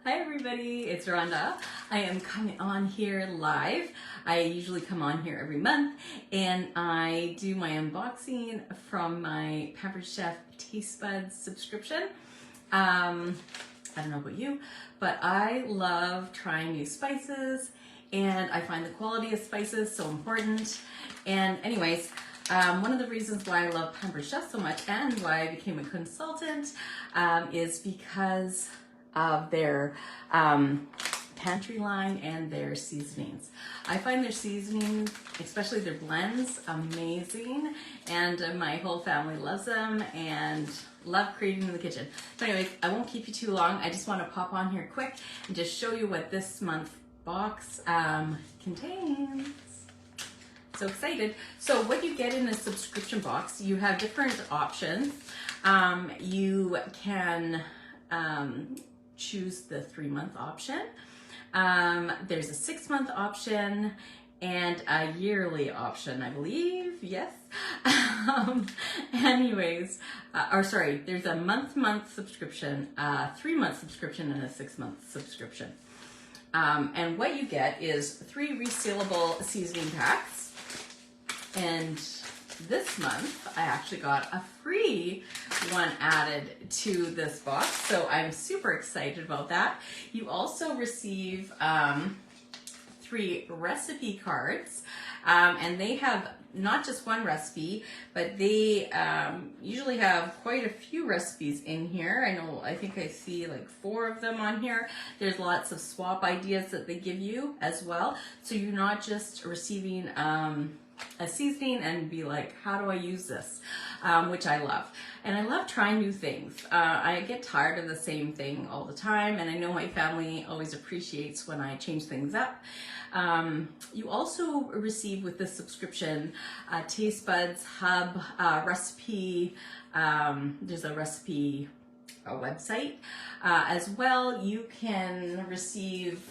Hi everybody, it's Rhonda. I am coming on here live. I usually come on here every month and I do my unboxing from my Pampered Chef Tastebuds subscription. I don't know about you, but I love trying new spices and I find the quality of spices so important. And anyways, one of the reasons why I love Pampered Chef so much and why I became a consultant is because of their pantry line and their seasonings. I find their seasonings, especially their blends, amazing, and my whole family loves them and love creating in the kitchen. So anyways, I won't keep you too long. I just want to pop on here quick and just show you what this month's box contains. So excited. So what you get in the subscription box, you have different options. You can choose the 3-month option. There's a 6-month option and a yearly option, I believe. Yes. Anyways, there's a month subscription, a 3-month subscription, and a 6-month subscription. And what you get is 3 resealable seasoning packs. And this month, I actually got a free one added to this box, so I'm super excited about that. You also receive 3 recipe cards, and they have not just one recipe, but they usually have quite a few recipes in here. I think I see like 4 of them on here. There's lots of swap ideas that they give you as well, so you're not just receiving a seasoning and be like, how do I use this? Which I love. And I love trying new things. I get tired of the same thing all the time, and I know my family always appreciates when I change things up. You also receive with this subscription Tastebuds Hub recipe. There's a recipe website. As well, you can receive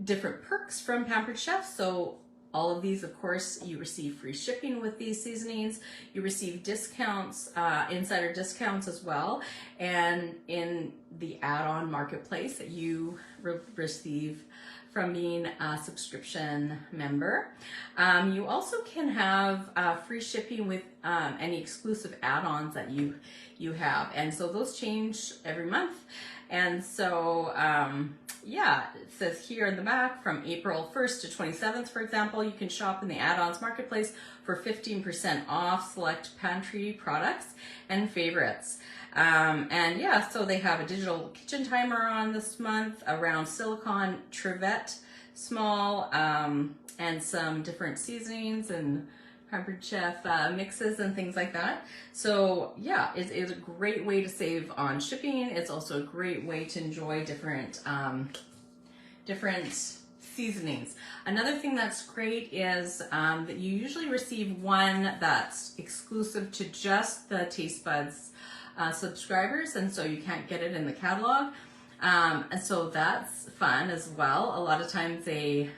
different perks from Pampered Chef. So all of these, of course, you receive free shipping with these seasonings. You receive discounts, insider discounts as well. And in the add-on marketplace that you receive from being a subscription member. You also can have free shipping with any exclusive add-ons that you have. And so those change every month. And so, yeah, it says here in the back from April 1st to 27th, for example, you can shop in the add-ons marketplace for 15% off select pantry products and favorites. And yeah, so they have a digital kitchen timer on this month, a round silicone trivet small, and some different seasonings and Pampered Chef mixes and things like that. So yeah, it's a great way to save on shipping. It's also a great way to enjoy different seasonings. Another thing that's great is that you usually receive one that's exclusive to just the Tastebuds subscribers, and so you can't get it in the catalog. And so that's fun as well. A lot of times they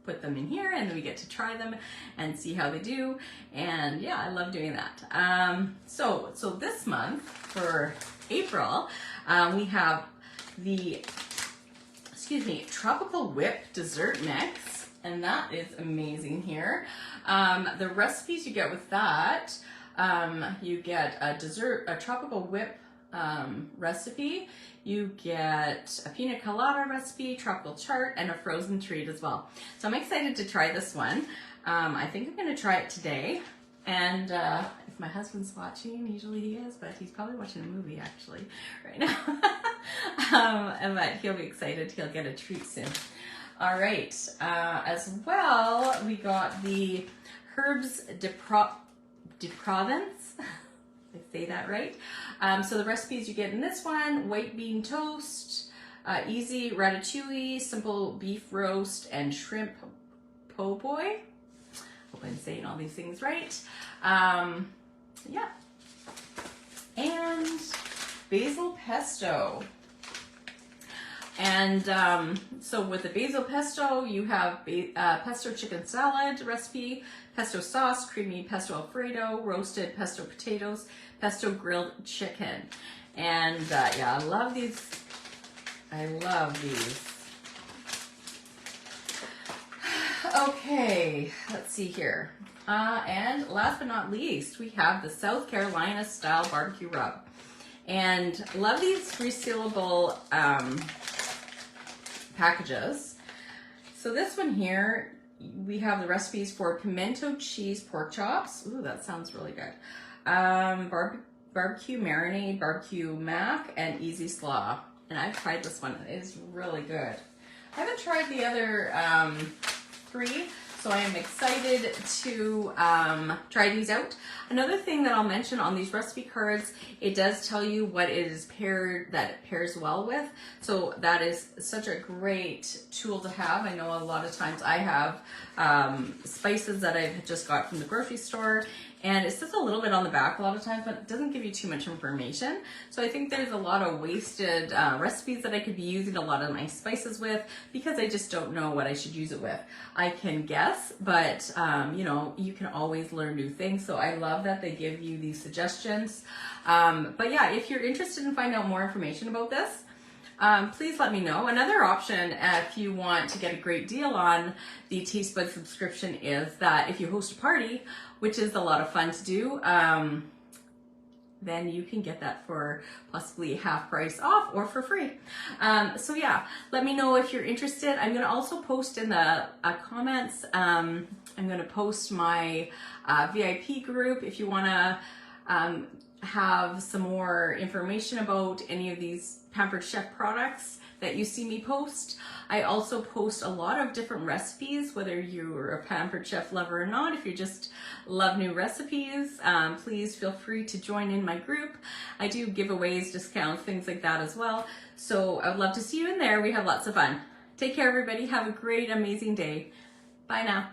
put them in here and we get to try them and see how they do, and yeah, I love doing that. So this month for April, we have the Tropical Whip dessert mix, and that is amazing here. The recipes you get with that, you get a Tropical Whip recipe, you get a pina colada recipe, tropical chart, and a frozen treat as well. So I'm excited to try this one. I think I'm going to try it today, and if my husband's watching, usually he is, but he's probably watching a movie actually right now. But he'll be excited, he'll get a treat soon. All right, as well, we got the Herbs de Provence. I say that right. So the recipes you get in this one: white bean toast, easy ratatouille, simple beef roast, and shrimp po' boy. Hope I'm saying all these things right. Yeah. And basil pesto. And so with the basil pesto, you have pesto chicken salad recipe, pesto sauce, creamy pesto alfredo, roasted pesto potatoes, pesto grilled chicken. And yeah, I love these. I love these. Okay, let's see here. And last but not least, we have the South Carolina style barbecue rub. And love these resealable packages. So this one here, we have the recipes for pimento cheese pork chops. Ooh, that sounds really good. Barbecue marinade, barbecue mac, and easy slaw. And I've tried this one. It is really good. I haven't tried the other 3, so I am excited to try these out. Another thing that I'll mention on these recipe cards, it does tell you what it is paired, that it pairs well with. So that is such a great tool to have. I know a lot of times I have spices that I've just got from the grocery store, and it says a little bit on the back a lot of times, but it doesn't give you too much information. So I think there's a lot of wasted recipes that I could be using a lot of my spices with because I just don't know what I should use it with. I can guess, but you know, you can always learn new things. So I love that they give you these suggestions. But yeah, if you're interested in finding out more information about this, please let me know. Another option, if you want to get a great deal on the Tastebuds subscription, is that if you host a party, which is a lot of fun to do, then you can get that for possibly half price off or for free. So yeah, let me know if you're interested. I'm going to also post in the comments, I'm going to post my VIP group if you want to have some more information about any of these Pampered Chef products that you see me post. I also post a lot of different recipes, whether you're a Pampered Chef lover or not. If you just love new recipes, please feel free to join in my group. I do giveaways, discounts, things like that as well. So I would love to see you in there. We have lots of fun. Take care, everybody. Have a great, amazing day. Bye now.